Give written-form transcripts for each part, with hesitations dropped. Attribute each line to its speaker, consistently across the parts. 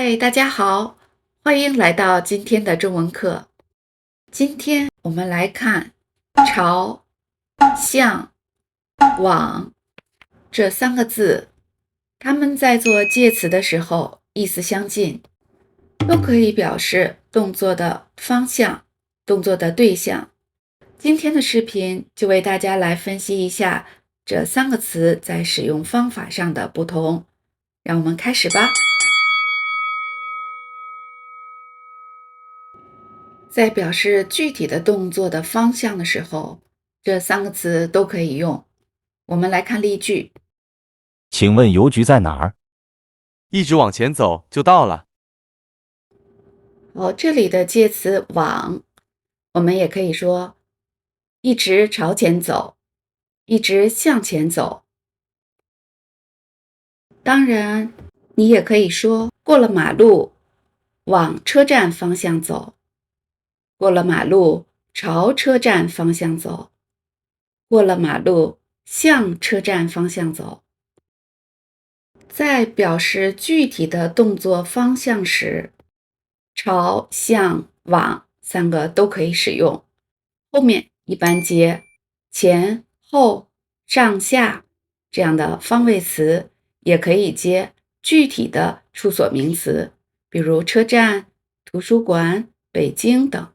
Speaker 1: 嗨，大家好，欢迎来到今天的中文课。今天我们来看朝、向、往这三个字，它们在做介词的时候意思相近，都可以表示动作的方向、动作的对象。今天的视频就为大家来分析一下这三个词在使用方法上的不同。让我们开始吧。在表示具体的动作的方向的时候，这三个词都可以用。我们来看例句。
Speaker 2: 请问邮局在哪儿？
Speaker 3: 一直往前走就到了。
Speaker 1: 这里的介词往，我们也可以说一直朝前走，一直向前走。当然，你也可以说过了马路，往车站方向走。过了马路，朝车站方向走。过了马路，向车站方向走。在表示具体的动作方向时，朝、向、往三个都可以使用，后面一般接前、后、上下这样的方位词，也可以接具体的处所名词，比如车站、图书馆、北京等。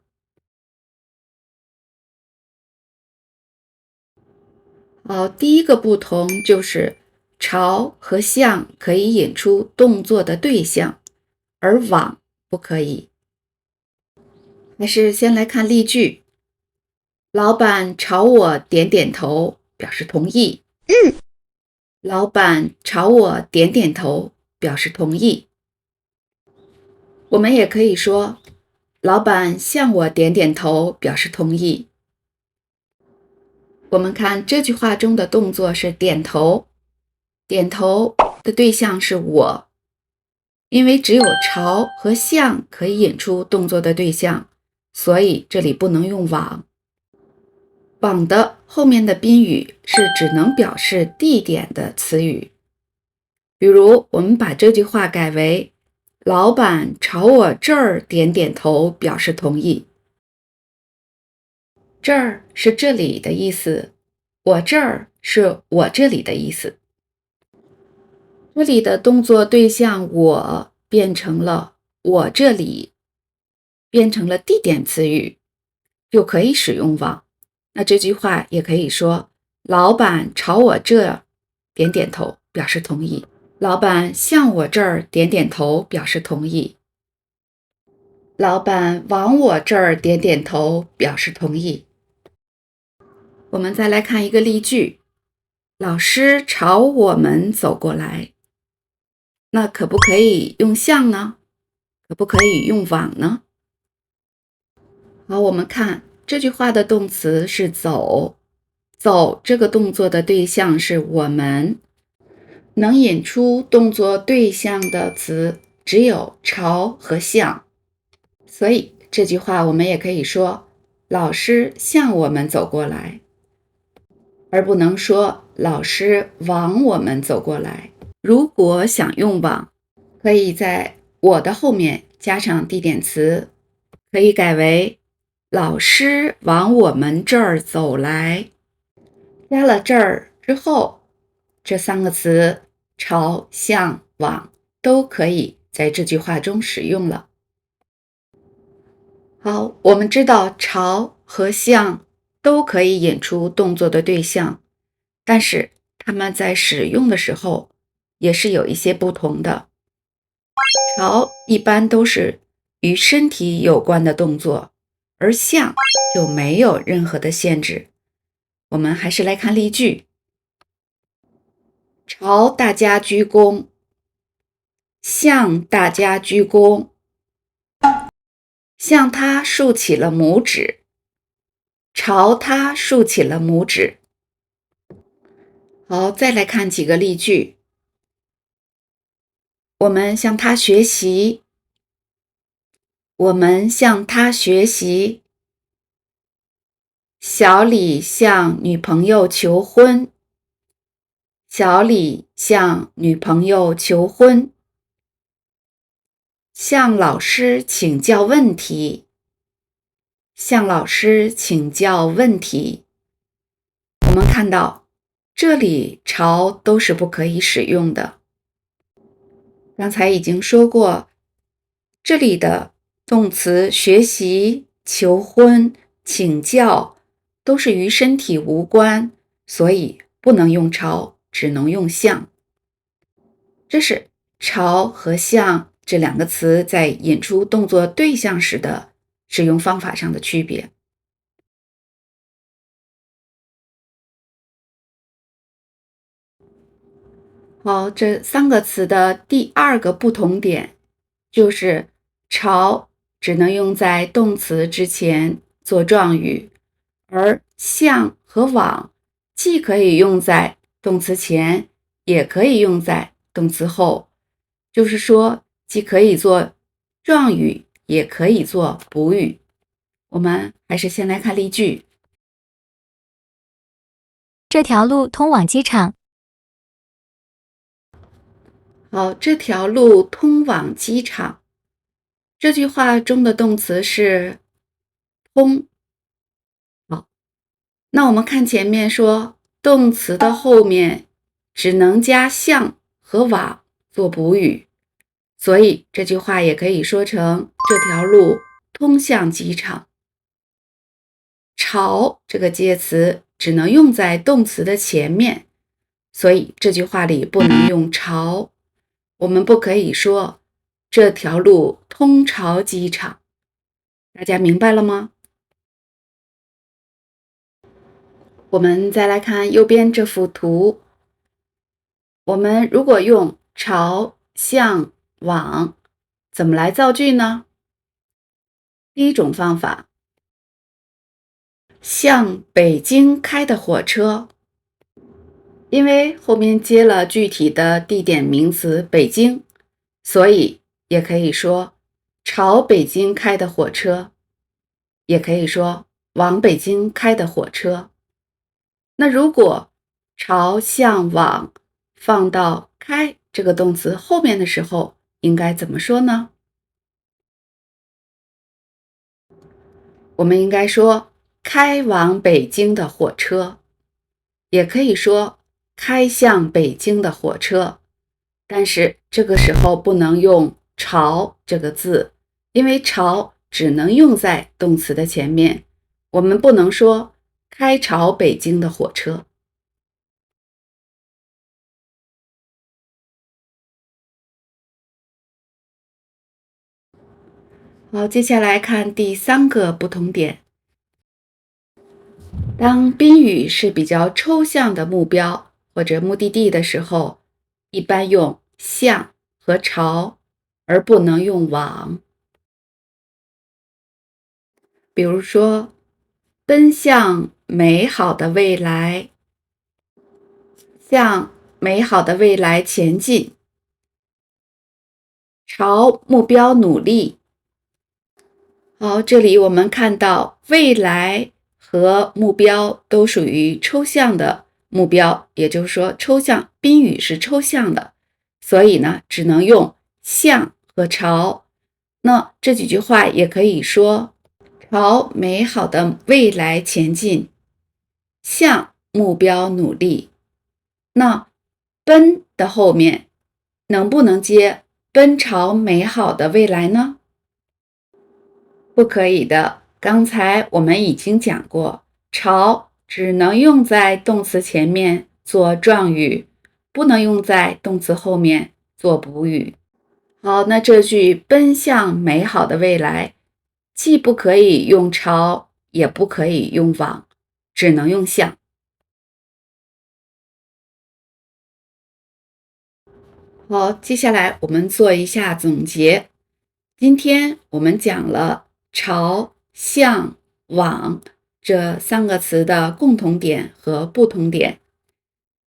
Speaker 1: 第一个不同就是朝和向可以引出动作的对象，而往不可以。还是先来看例句。老板朝我点点头，表示同意。老板朝我点点头，表示同意。我们也可以说，老板向我点点头，表示同意。我们看这句话中的动作是点头，点头的对象是我，因为只有朝和向可以引出动作的对象，所以这里不能用往。往的后面的宾语是只能表示地点的词语，比如我们把这句话改为老板朝我这儿点点头，表示同意。这儿是这里的意思，我这儿是我这里的意思。这里的动作对象我变成了我这里，变成了地点词语，就可以使用往。那这句话也可以说，老板朝我这点点头，表示同意。老板向我这儿点点头，表示同意。老板往我这儿点点头，表示同意。我们再来看一个例句。老师朝我们走过来。那可不可以用向呢？可不可以用往呢？好，我们看这句话的动词是走，走这个动作的对象是我们，能引出动作对象的词只有朝和向，所以这句话我们也可以说老师向我们走过来，而不能说老师往我们走过来。如果想用往，可以在我的后面加上地点词，可以改为老师往我们这儿走来。加了这儿之后，这三个词朝、向、往都可以在这句话中使用了。好，我们知道朝和向都可以引出动作的对象，但是它们在使用的时候也是有一些不同的。朝一般都是与身体有关的动作，而向就没有任何的限制。我们还是来看例句。朝大家鞠躬，向大家鞠躬，向他竖起了拇指，朝他竖起了拇指。好，再来看几个例句。我们向他学习，我们向他学习。小李向女朋友求婚，小李向女朋友求婚。向老师请教问题。向老师请教问题。我们看到，这里朝都是不可以使用的。刚才已经说过，这里的动词学习、求婚、请教都是与身体无关，所以不能用朝，只能用向。这是朝和向这两个词在引出动作对象时的使用方法上的区别。好，这三个词的第二个不同点就是朝只能用在动词之前做状语，而向和往既可以用在动词前，也可以用在动词后，就是说既可以做状语，也可以做补语。我们还是先来看例句。
Speaker 4: 这条路通往机场。
Speaker 1: 好，这条路通往机场。这句话中的动词是通。好，那我们看前面说，动词的后面只能加向和往做补语，所以这句话也可以说成这条路通向机场。朝这个介词只能用在动词的前面，所以这句话里不能用朝。我们不可以说这条路通朝机场。大家明白了吗？我们再来看右边这幅图，我们如果用朝、向、往，怎么来造句呢？第一种方法，向北京开的火车。因为后面接了具体的地点名词北京，所以也可以说朝北京开的火车，也可以说往北京开的火车。那如果朝、向、往放到开这个动词后面的时候，应该怎么说呢？我们应该说开往北京的火车，也可以说开向北京的火车，但是这个时候不能用朝这个字，因为朝只能用在动词的前面，我们不能说开朝北京的火车。好，接下来看第三个不同点。当宾语是比较抽象的目标或者目的地的时候，一般用向和朝，而不能用往。比如说，奔向美好的未来，向美好的未来前进，朝目标努力。好，这里我们看到未来和目标都属于抽象的目标，也就是说抽象宾语是抽象的，所以呢只能用向和朝。那这几句话也可以说朝美好的未来前进，向目标努力。那奔的后面能不能接奔朝美好的未来呢？不可以的，刚才我们已经讲过，朝只能用在动词前面做状语，不能用在动词后面做补语。好，那这句奔向美好的未来，既不可以用朝，也不可以用往，只能用向。好，接下来我们做一下总结。今天我们讲了朝、向、往这三个词的共同点和不同点。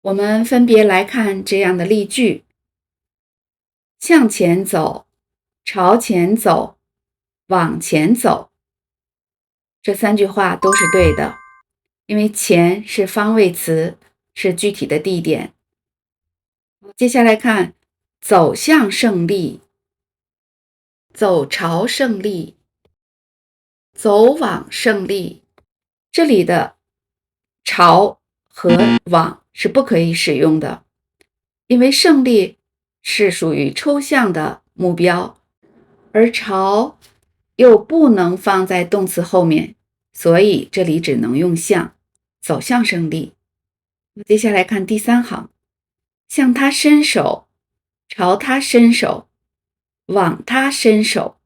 Speaker 1: 我们分别来看这样的例句：向前走、朝前走、往前走。这三句话都是对的，因为前是方位词，是具体的地点。接下来看走向胜利。走朝胜利，走往胜利。这里的朝和往是不可以使用的，因为胜利是属于抽象的目标，而朝又不能放在动词后面，所以这里只能用向，走向胜利。接下来看第3行，向他伸手，朝他伸手，往他伸手。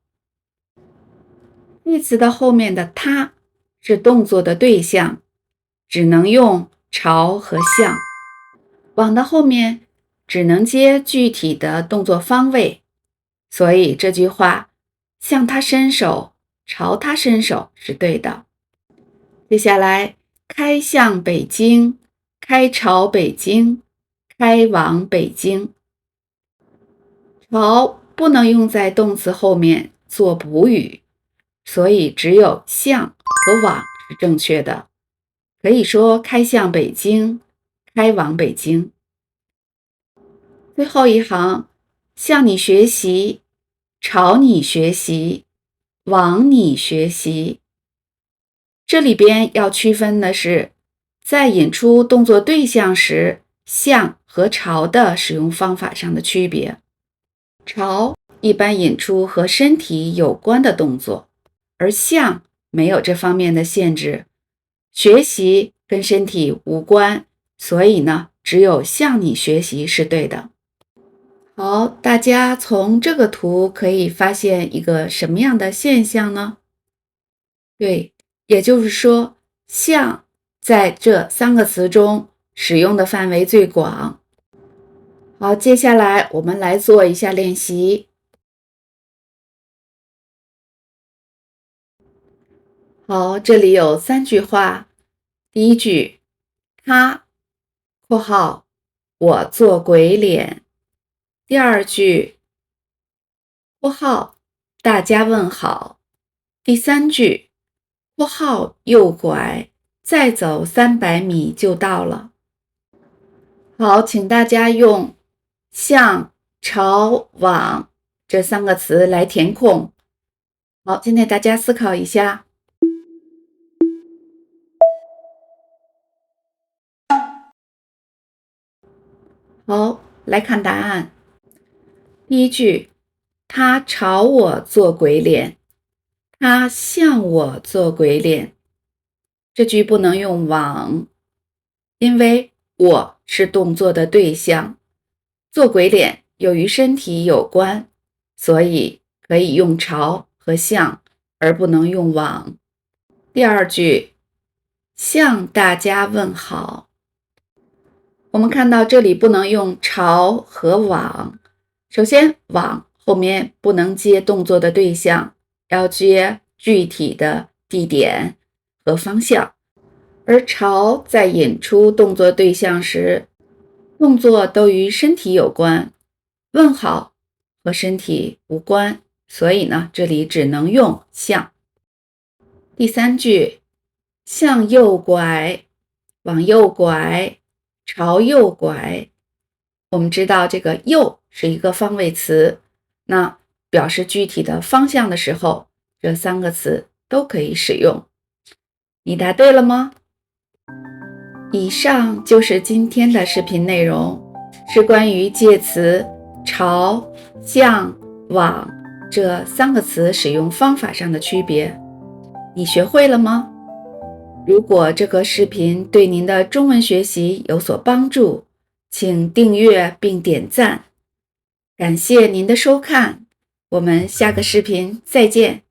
Speaker 1: 句词的后面的他是动作的对象，只能用朝和向。往的后面只能接具体的动作方位，所以这句话向他伸手，朝他伸手是对的。接下来开向北京，开朝北京，开往北京。朝不能用在动词后面做补语，所以只有向和往是正确的。可以说开向北京，开往北京。最后一行，向你学习，朝你学习，往你学习。这里边要区分的是，在引出动作对象时，向和朝的使用方法上的区别。朝一般引出和身体有关的动作，而向没有这方面的限制。学习跟身体无关，所以呢，只有向你学习是对的。好，大家从这个图可以发现一个什么样的现象呢？对，也就是说，向在这3个词中使用的范围最广。好，接下来我们来做一下练习。好，这里有3句话。第一句，他（括号我做鬼脸）。第二句，括号大家问好。第3句，括号右拐，再走300米就到了。好，请大家用向、朝、往这3个词来填空。好，现在大家思考一下。好，来看答案。第一句，他朝我做鬼脸，他向我做鬼脸。这句不能用往，因为我是动作的对象，做鬼脸又与身体有关，所以可以用朝和向，而不能用往。第二句，向大家问好。我们看到这里不能用朝和往。首先，往后面不能接动作的对象，要接具体的地点和方向。而朝在引出动作对象时，动作都与身体有关，问好和身体无关，所以呢，这里只能用向。第3句，向右拐，往右拐，朝右拐。我们知道这个右是一个方位词，那表示具体的方向的时候，这3个词都可以使用。你答对了吗？以上就是今天的视频内容，是关于介词朝、向、往这3个词使用方法上的区别。你学会了吗？如果这个视频对您的中文学习有所帮助，请订阅并点赞。感谢您的收看，我们下个视频再见。